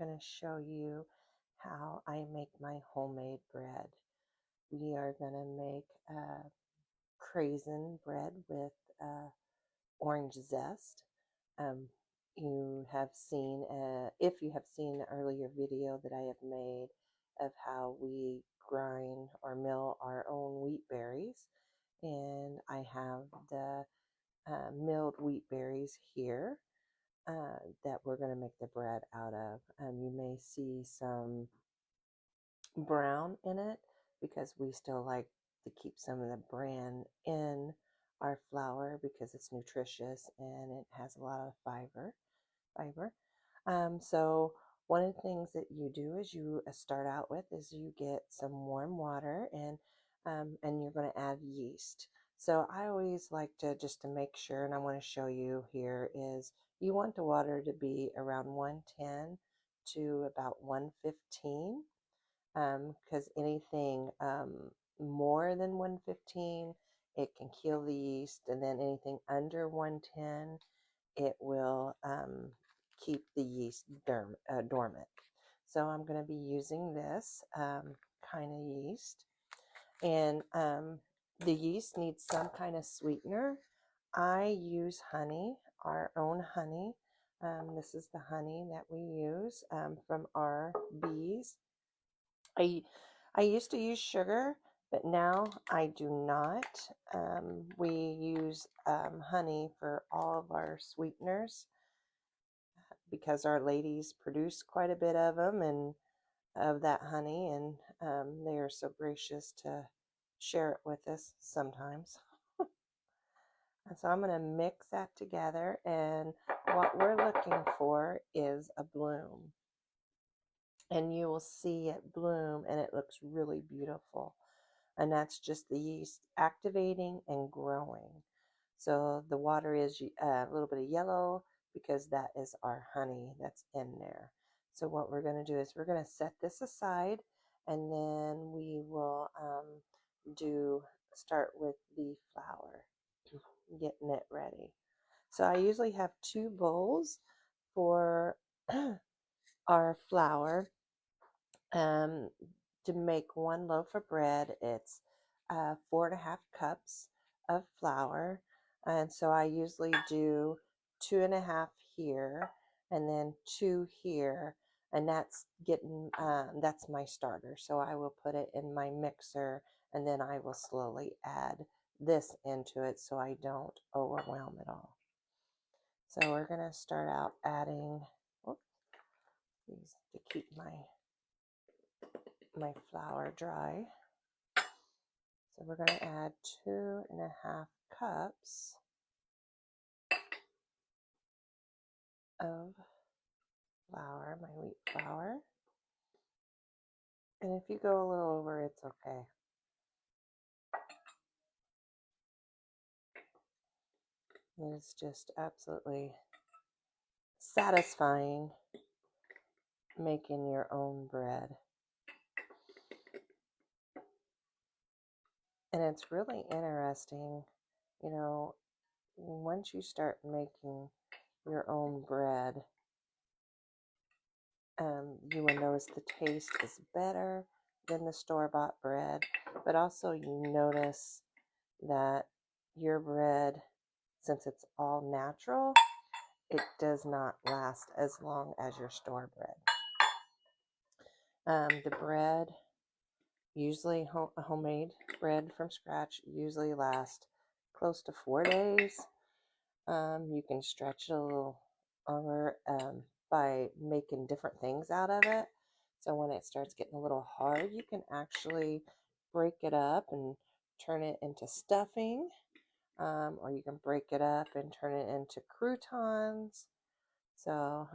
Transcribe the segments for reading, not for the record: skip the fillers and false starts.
going to show you how I make my homemade bread. We are going to make craisin bread with orange zest. Um, you have seen, if you have seen the earlier video that I have made of how we grind or mill our own wheat berries, and I have the milled wheat berries here that we're going to make the bread out of. You may see some brown in it because we still like to keep some of the bran in our flour because it's nutritious and it has a lot of fiber. So one of the things that you do is you start out with is you get some warm water and you're going to add yeast. So I always like to, just to make sure, and I want to show you here, is you want the water to be around 110 to about 115, because anything more than 115, it can kill the yeast, and then anything under 110, it will keep the yeast dormant. So I'm going to be using this kind of yeast, and the yeast needs some kind of sweetener. I use honey, our own honey. This is the honey that we use from our bees. I used to use sugar, but now I do not. We use honey for all of our sweeteners because our ladies produce quite a bit of them and of that honey, and they are so gracious to share it with us sometimes. And so I'm going to mix that together, and what we're looking for is a bloom. And you will see it bloom, and it looks really beautiful. And that's just the yeast activating and growing. So the water is a little bit of yellow because that is our honey that's in there. So what we're going to do is we're going to set this aside, and then we will start with the flour, getting it ready. So I usually have 2 bowls for our flour. To make 1 loaf of bread, it's 4.5 cups of flour, and so I usually do 2.5 here and then 2 here, and that's that's my starter. So I will put it in my mixer, and then I will slowly add this into it so I don't overwhelm it all. So we're going to start out adding, these to keep my flour dry. So we're going to add 2.5 cups of flour, my wheat flour. And if you go a little over, it's okay. It's just absolutely satisfying making your own bread. And it's really interesting, you know, once you start making your own bread, you will notice the taste is better than the store-bought bread, but also you notice that your bread, since it's all natural, it does not last as long as your store bread. The bread, usually homemade bread from scratch, usually lasts close to 4 days. You can stretch it a little longer by making different things out of it. So when it starts getting a little hard, you can actually break it up and turn it into stuffing, or you can break it up and turn it into croutons. So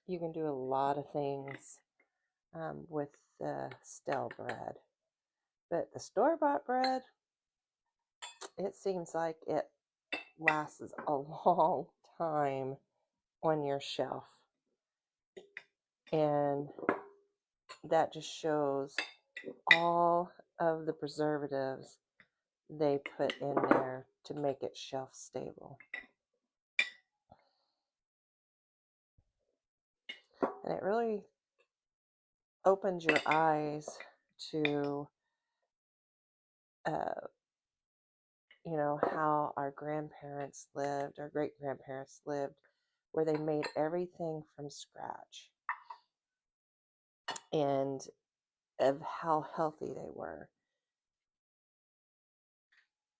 you can do a lot of things with the stale bread. But the store-bought bread, it seems like it lasts a long time on your shelf. And that just shows all of the preservatives they put in there to make it shelf stable. And it really opens your eyes to, uh, how our grandparents lived, our great grandparents lived, where they made everything from scratch, and of how healthy they were.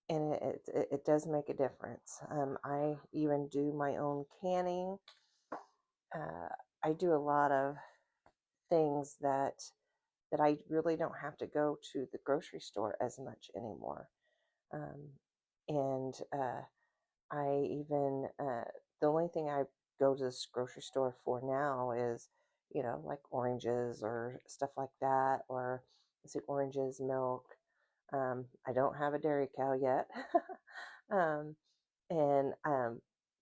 And it does make a difference. I even do my own canning. Uh, I do a lot of things that I really don't have to go to the grocery store as much anymore. Um, and I even, the only thing I go to this grocery store for now is, like oranges or stuff like that, or let's see, oranges, milk. I don't have a dairy cow yet. um, and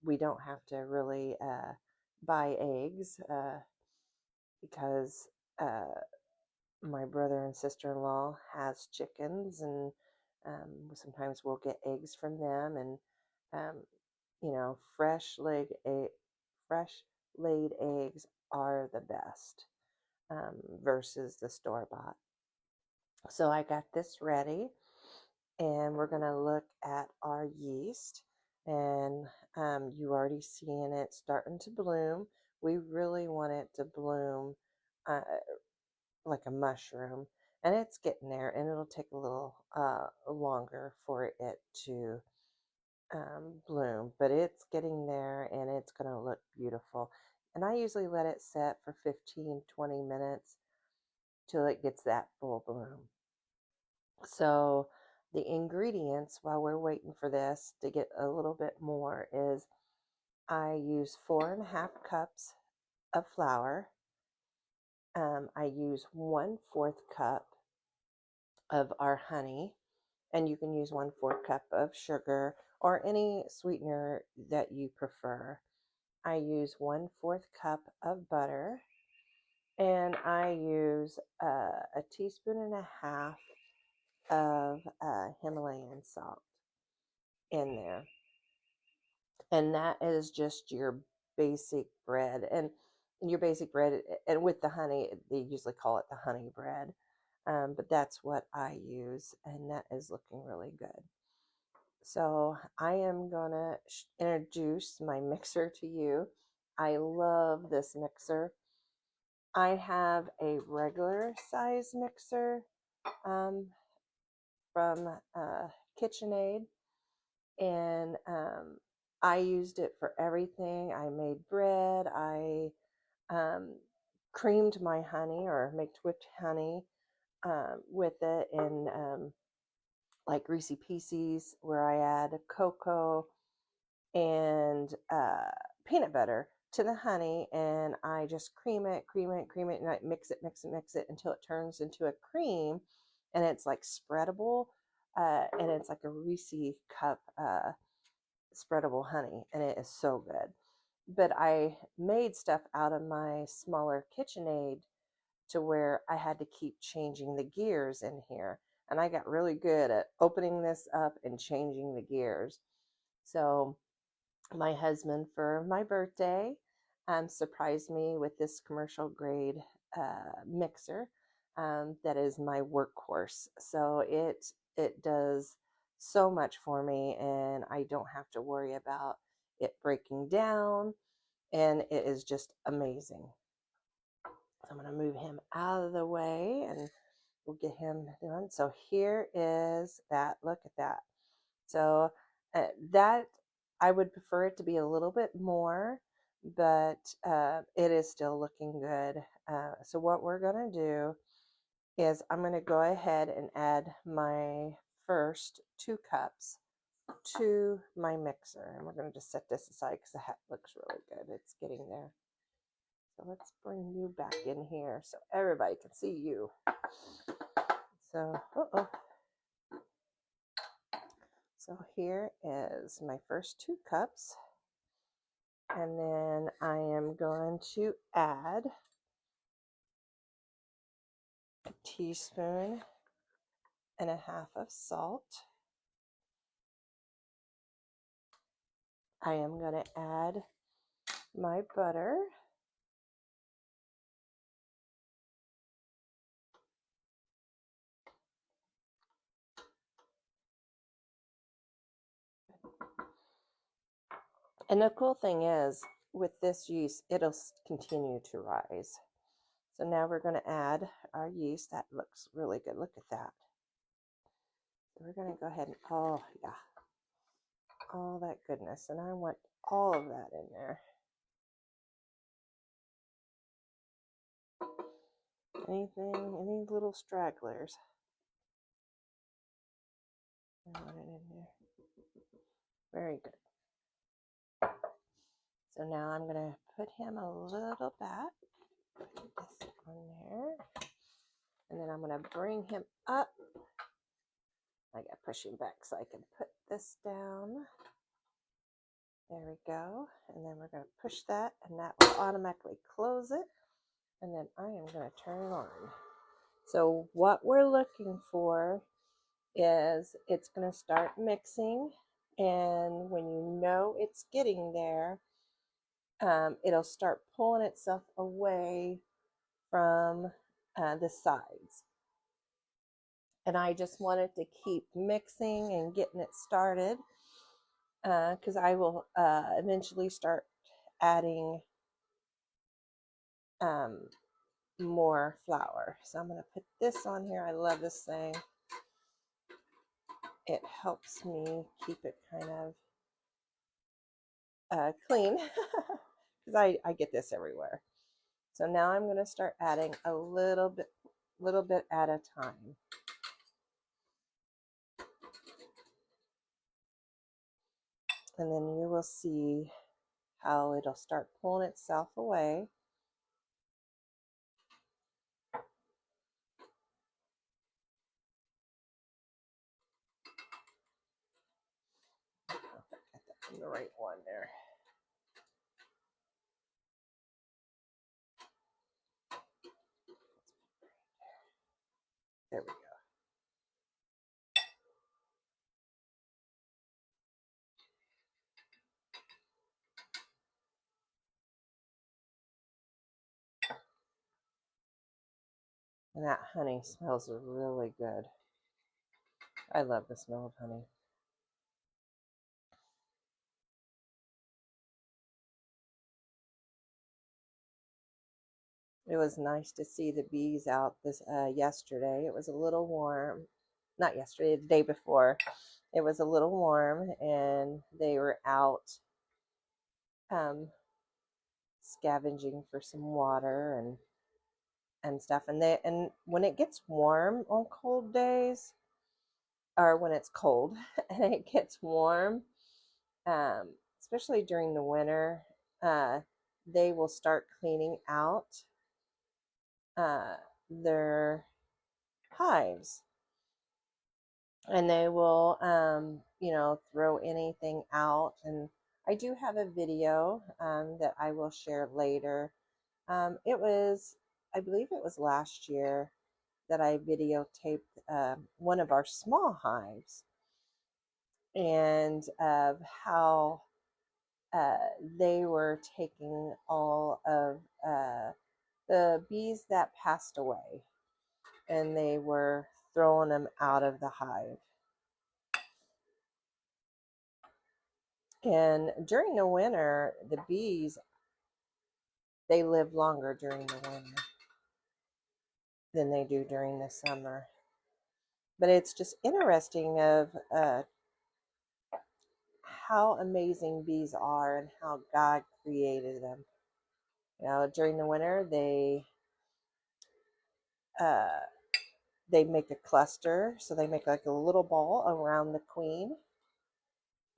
we don't have to really buy eggs because my brother and sister-in-law has chickens, and sometimes we'll get eggs from them, and um, fresh laid eggs are the best versus the store-bought. So I got this ready, and we're going to look at our yeast, and you already seeing it starting to bloom. We really want it to bloom uh, like a mushroom, and it's getting there, and it'll take a little longer for it to bloom, but it's getting there, and it's going to look beautiful. And I usually let it set for 15-20 minutes till it gets that full bloom. So the ingredients, while we're waiting for this to get a little bit more, is I use 4.5 cups of flour. I use 1/4 cup of our honey, and you can use 1/4 cup of sugar or any sweetener that you prefer. I use 1/4 cup of butter, and I use a teaspoon and a half of Himalayan salt in there. And that is just your basic bread. And your basic bread, and with the honey, they usually call it the honey bread. But that's what I use, and that is looking really good. So I am going to introduce my mixer to you. I love this mixer. I have a regular size mixer um, from KitchenAid, and I used it for everything. I made bread. I um, creamed my honey, or make whipped honey with it, and like Reese Pieces, where I add cocoa and peanut butter to the honey, and I just cream it, and I mix it until it turns into a cream, and it's like spreadable, and it's like a Reese cup spreadable honey, and it is so good. But I made stuff out of my smaller KitchenAid to where I had to keep changing the gears in here, and I got really good at opening this up and changing the gears. So my husband, for my birthday, surprised me with this commercial grade mixer that is my workhorse. So it does so much for me, and I don't have to worry about it breaking down, and it is just amazing. So I'm going to move him out of the way, and we'll get him done. So here is that. Look at that. So that, I would prefer it to be a little bit more, but it is still looking good. So what we're going to do is I'm going to go ahead and add my first 2 cups to my mixer. And we're going to just set this aside because the hat looks really good. It's getting there. So let's bring you back in here so everybody can see you. So, So here is my first 2 cups. And then I am going to add a teaspoon and a half of salt. I am going to add my butter. And the cool thing is, with this yeast, it'll continue to rise. So now we're going to add our yeast. That looks really good. Look at that. So we're going to go ahead and, oh yeah, all that goodness. And I want all of that in there. Anything, any little stragglers. I want it in there. Very good. So now I'm going to put him a little back. Put this on there. And then I'm going to bring him up. I got to push him back so I can put this down. There we go. And then we're going to push that, and that will automatically close it. And then I am going to turn it on. So what we're looking for is it's going to start mixing. And when you know it's getting there, it'll start pulling itself away from the sides. And I just want it to keep mixing and getting it started, because I will eventually start adding more flour. So I'm going to put this on here. I love this thing. It helps me keep it kind of clean, because I get this everywhere. So now I'm going to start adding a little bit at a time. And then you will see how it'll start pulling itself away. I don't know if I got that from the right one there. There we go. And that honey smells really good. I love the smell of honey. It was nice to see the bees out this yesterday. It was a little warm. Not yesterday, the day before. It was a little warm, and they were out scavenging for some water and stuff. And when it gets warm on cold days, or when it's cold and it gets warm, especially during the winter, they will start cleaning out their hives, and they will throw anything out. And I do have a video that I will share later. It was, I believe it was last year, that I videotaped one of our small hives, and of how they were taking all of the bees that passed away, and they were throwing them out of the hive. And during the winter, the bees, they live longer during the winter than they do during the summer. But it's just interesting of how amazing bees are and how God created them. During the winter, they make a cluster, so they make like a little ball around the queen,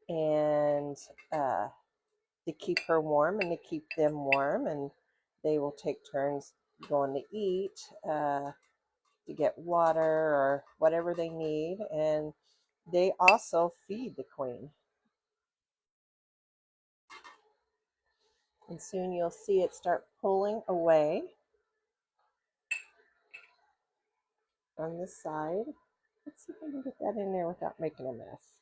and to keep her warm and to keep them warm, and they will take turns going to eat, to get water or whatever they need, and they also feed the queen. And soon you'll see it start pulling away on this side. Let's see if I can get that in there without making a mess.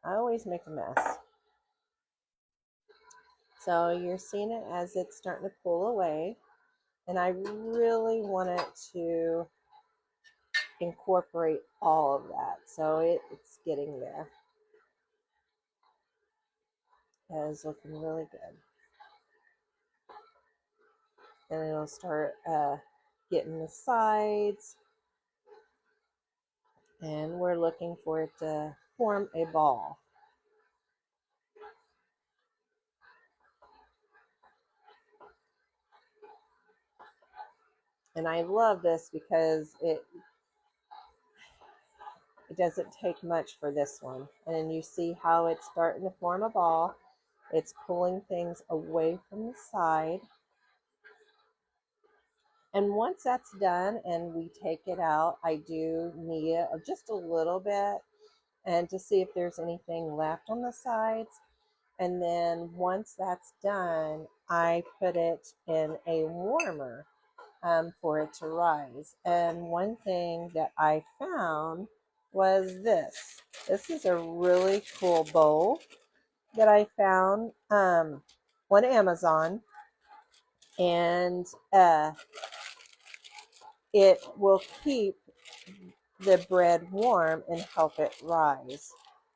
I always make a mess. So you're seeing it as it's starting to pull away, and I really want it to incorporate all of that, so it's getting there. That is looking really good. And it'll start getting the sides. And we're looking for it to form a ball. And I love this because it doesn't take much for this one. And you see how it's starting to form a ball. It's pulling things away from the side. And once that's done and we take it out, I do knead it just a little bit and to see if there's anything left on the sides. And then once that's done, I put it in a warmer for it to rise. And one thing that I found was this. This is a really cool bowl that I found on Amazon. And it will keep the bread warm and help it rise.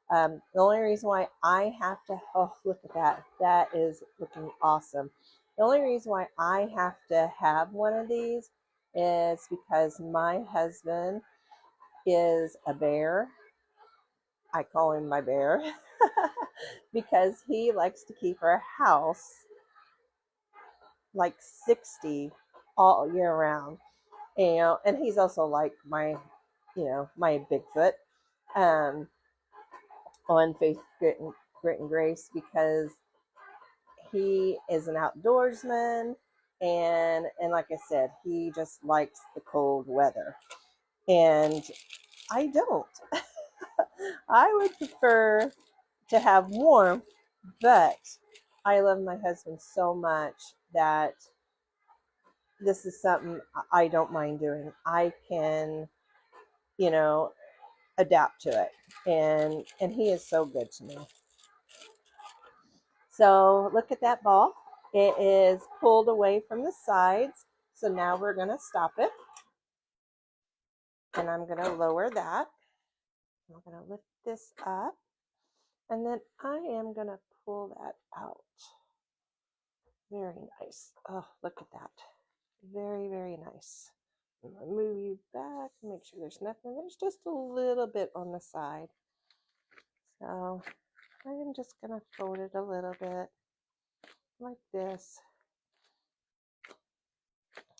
The only reason why I have to, oh, look at that. That is looking awesome. The only reason why I have to have one of these is because my husband is a bear. I call him my bear because he likes to keep our house like 60 all year round. And he's also like my, my Bigfoot. Um, on Faith, Grit and Grace because he is an outdoorsman and like I said, he just likes the cold weather. And I don't. I would prefer to have warmth, but I love my husband so much that this is something I don't mind doing. I can, you know, adapt to it. And he is so good to me. So look at that ball. It is pulled away from the sides. So now we're going to stop it. And I'm going to lower that. I'm going to lift this up. And then I am going to pull that out. Very nice. Oh, look at that. Very, very nice. I'm going to move you back. Make sure there's nothing. There's just a little bit on the side. So I'm just going to fold it a little bit like this.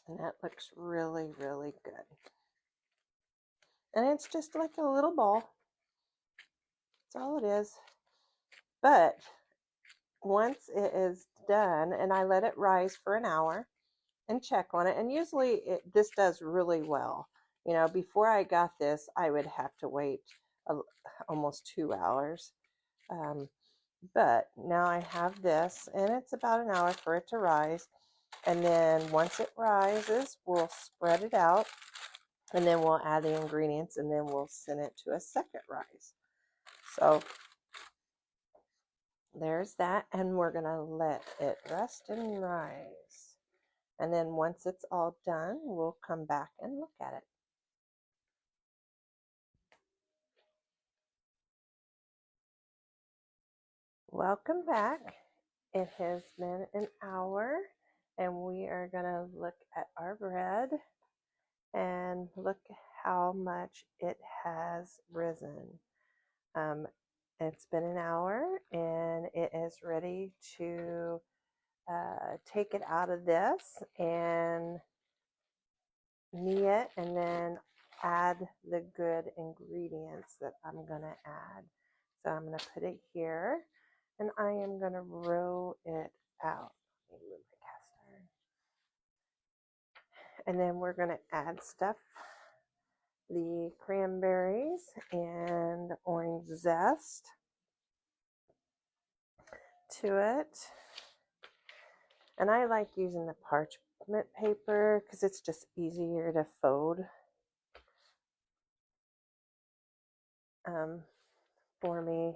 And that looks really, really good. And it's just like a little ball. That's all it is. But once it is done, and I let it rise for an hour and check on it, and usually this does really well. Before I got this, I would have to wait almost 2 hours. But now I have this, and it's about an hour for it to rise. And then once it rises, we'll spread it out, and then we'll add the ingredients, and then we'll send it to a second rise. So there's that, and we're going to let it rest and rise. And then once it's all done, we'll come back and look at it. Welcome back. It has been an hour, and we are going to look at our bread and look how much it has risen. It's been an hour, and it is ready to take it out of this and knead it, and then add the good ingredients that I'm going to add. So I'm going to put it here, and I am going to roll it out. Let me move my cast iron. And then we're going to add stuff, the cranberries and orange zest to it. And I like using the parchment paper because it's just easier to fold for me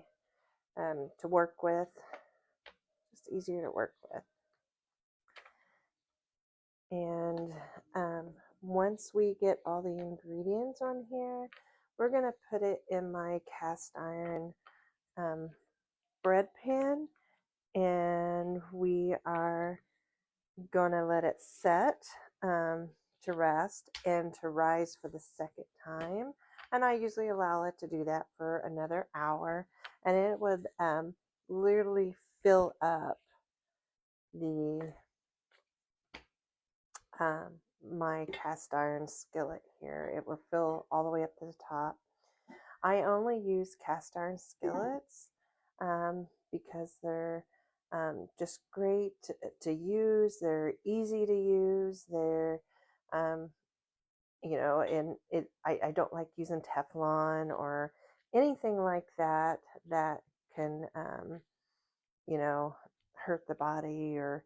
to work with. Just easier to work with. And once we get all the ingredients on here, we're going to put it in my cast iron bread pan, and we are going to let it set to rest and to rise for the second time. And I usually allow it to do that for another hour, and it would literally fill up the um, my cast iron skillet here. It will fill all the way up to the top. I only use cast iron skillets because they're just great to use. They're easy to use. They're, and I don't like using Teflon or anything like that that can, hurt the body or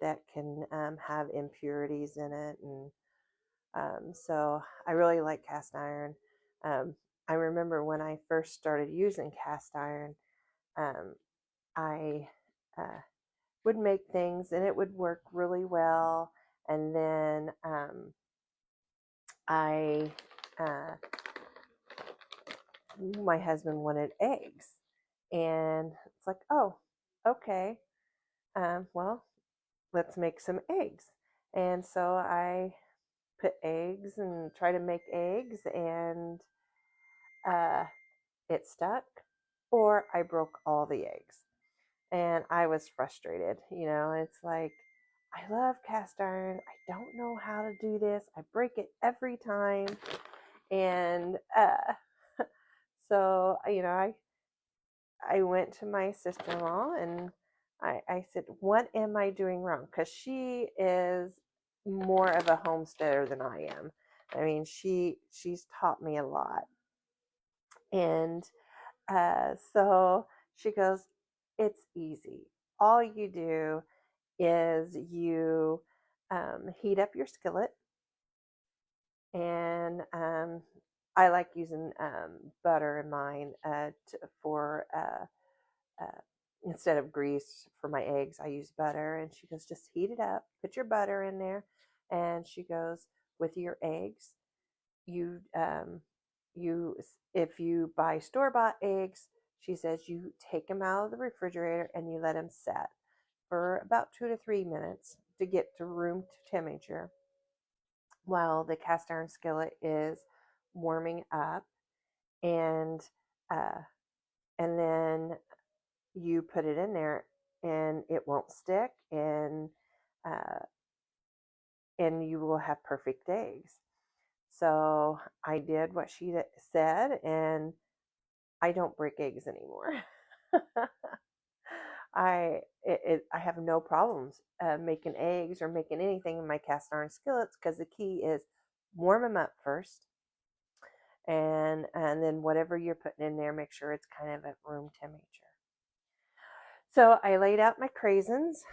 that can have impurities in it. And so I really like cast iron. Um, I remember when I first started using cast iron, I would make things and it would work really well. And then I, uh, my husband wanted eggs. And it's like, oh, okay. Well, let's make some eggs. And so I put eggs and try to make eggs, and uh, it stuck, or I broke all the eggs. And I was frustrated. It's like, I love cast iron. I don't know how to do this. I break it every time. And so, I went to my sister-in-law and I said, what am I doing wrong? Because she is more of a homesteader than I am. I mean, she's taught me a lot. And so she goes, it's easy. All you do is you heat up your skillet, and I like using butter in mine for instead of grease for my eggs. I use butter. And she goes, just heat it up, put your butter in there, and she goes, with your eggs, you you if you buy store-bought eggs, she says you take them out of the refrigerator and you let them set for about 2 to 3 minutes to get to room temperature while the cast iron skillet is warming up. And uh, and then you put it in there and it won't stick, uh, and you will have perfect eggs. So I did what she said, and I don't break eggs anymore. I have no problems making eggs or making anything in my cast iron skillets, because the key is warm them up first, and then whatever you're putting in there, make sure it's kind of at room temperature. So I laid out my craisins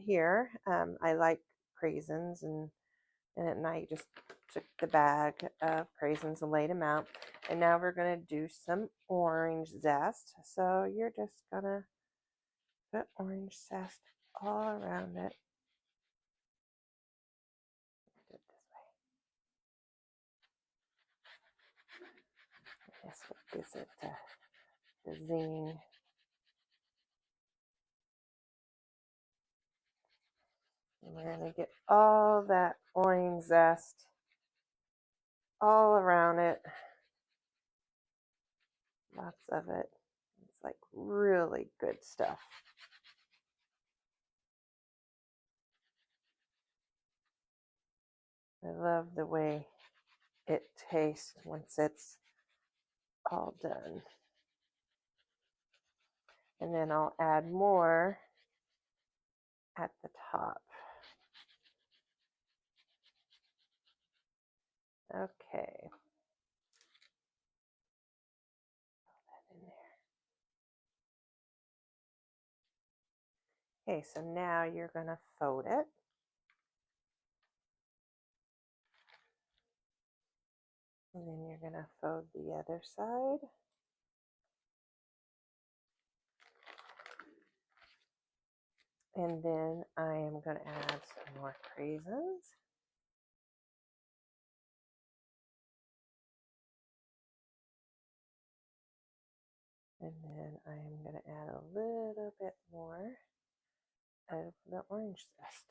here. I like craisins, and at night just took the bag of craisins and laid them out. And now we're going to do some orange zest. So you're just going to put orange zest all around it. Do it this way. That's what gives it the zing. And we're going to get all that orange zest all around it. Lots of it. It's like really good stuff. I love the way it tastes once it's all done. And then I'll add more at the top. Okay. Put that in there. Okay, so now you're going to fold it. And then you're going to fold the other side. And then I am going to add some more craisins. And then I am going to add a little bit more of the orange zest.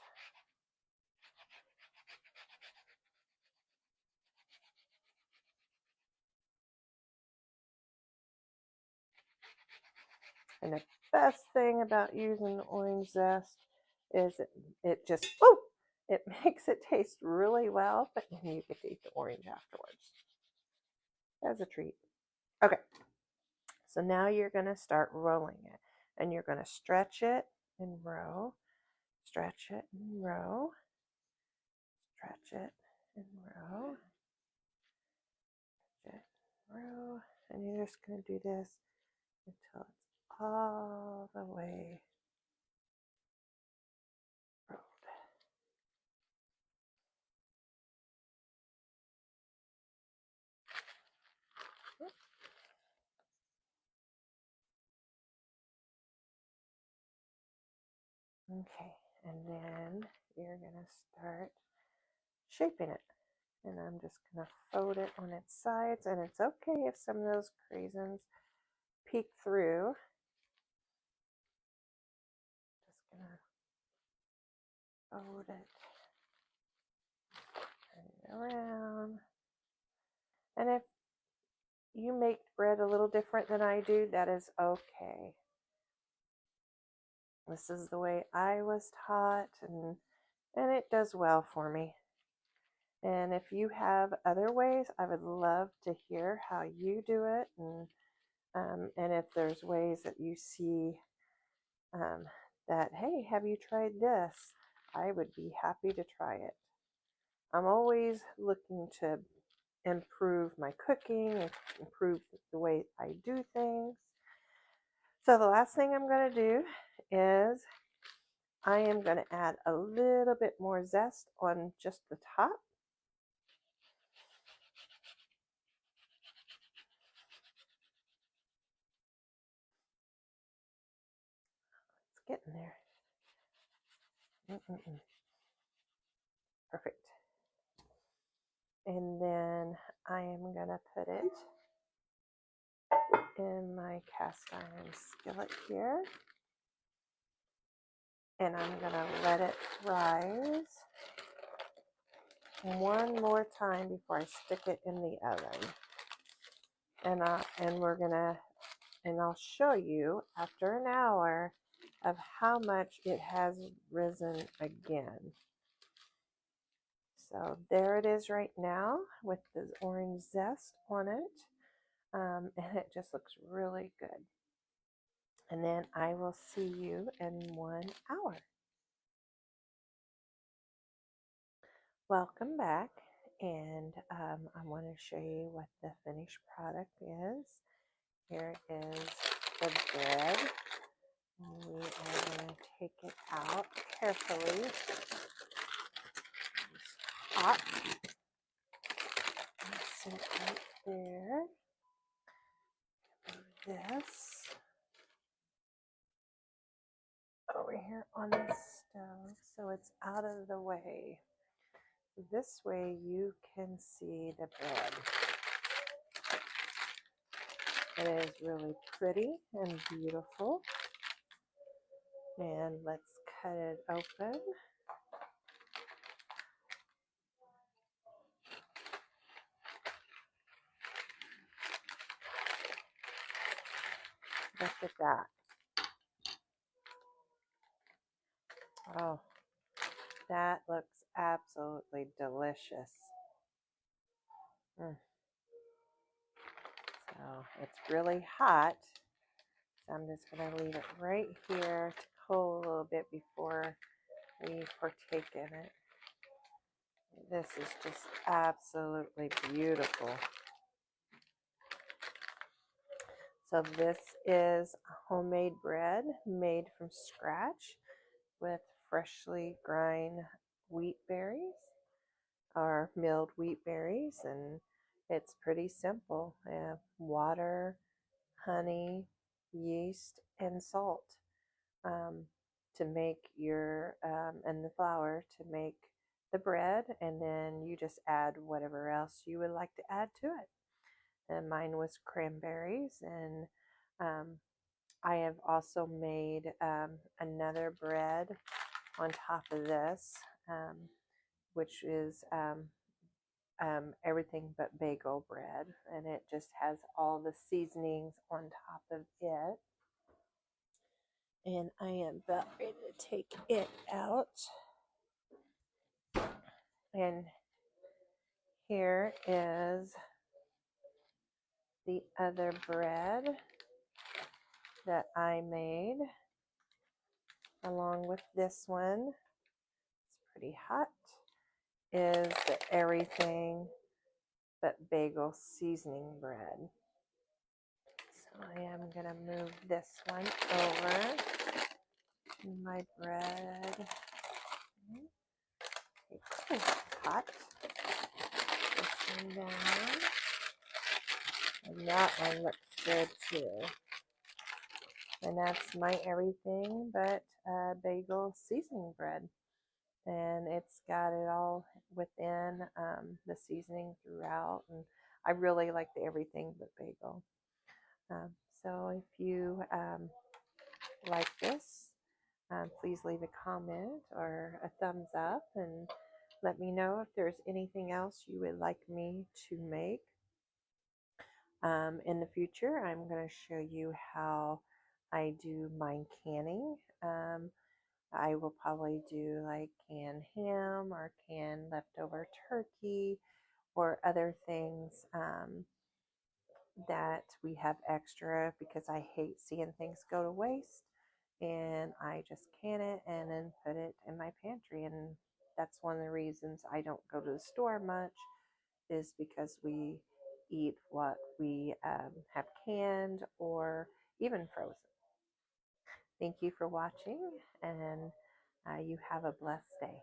And the best thing about using the orange zest is it just, woo, it makes it taste really well, but then you get to eat the orange afterwards as a treat. Okay, so now you're going to start rolling it, and you're going to stretch it and row, stretch it and row, stretch it and row, stretch it and row, and you're just going to do this until it's all the way rolled. Okay, and then you're going to start shaping it. And I'm just going to fold it on its sides, and it's okay if some of those craisins peek through. Just going to fold it, turn it around. And if you make bread a little different than I do, that is okay. This is the way I was taught, and it does well for me. And if you have other ways, I would love to hear how you do it, and if there's ways that you see that, hey, have you tried this? I would be happy to try it. I'm always looking to improve my cooking and improve the way I do things. So the last thing I'm going to do is I am going to add a little bit more zest on just the top. It's getting there. Perfect. And then I am going to put it in my cast iron skillet here. And I'm going to let it rise one more time before I stick it in the oven. And we're going to, and I'll show you after an hour of how much it has risen again. So there it is right now with the orange zest on it. And it just looks really good. And then I will see you in 1 hour. Welcome back. And I want to show you what the finished product is. Here is the bread. And we are going to take it out carefully. It's hot. Set it right there. This over here on the stove so it's out of the way. This way you can see the bread. It is really pretty and beautiful. And let's cut it open. Look at that. Oh, that looks absolutely delicious. So it's really hot. So I'm just going to leave it right here to cool a little bit before we partake in it. This is just absolutely beautiful. So this is homemade bread made from scratch with freshly grind wheat berries or milled wheat berries, and it's pretty simple. Water, honey, yeast, and salt to make your and the flour to make the bread, and then you just add whatever else you would like to add to it. And mine was cranberries and I have also made another bread on top of this, which is everything but bagel bread, and it just has all the seasonings on top of it. And I am about ready to take it out. And here is the other bread that I made along with this one. It's pretty hot. Is the everything but bagel seasoning bread. So I am going to move this one over to my bread. Okay, hot. This one down. And that one looks good too. And that's my everything but bagel seasoning bread. And it's got it all within the seasoning throughout. And I really like the everything but bagel. So if you like this, please leave a comment or a thumbs up and let me know if there's anything else you would like me to make. In the future, I'm going to show you how I do mine canning. I will probably do like canned ham or canned leftover turkey or other things that we have extra, because I hate seeing things go to waste, and I just can it and then put it in my pantry. And that's one of the reasons I don't go to the store much, is because we eat what we have canned or even frozen. Thank you for watching, and you have a blessed day.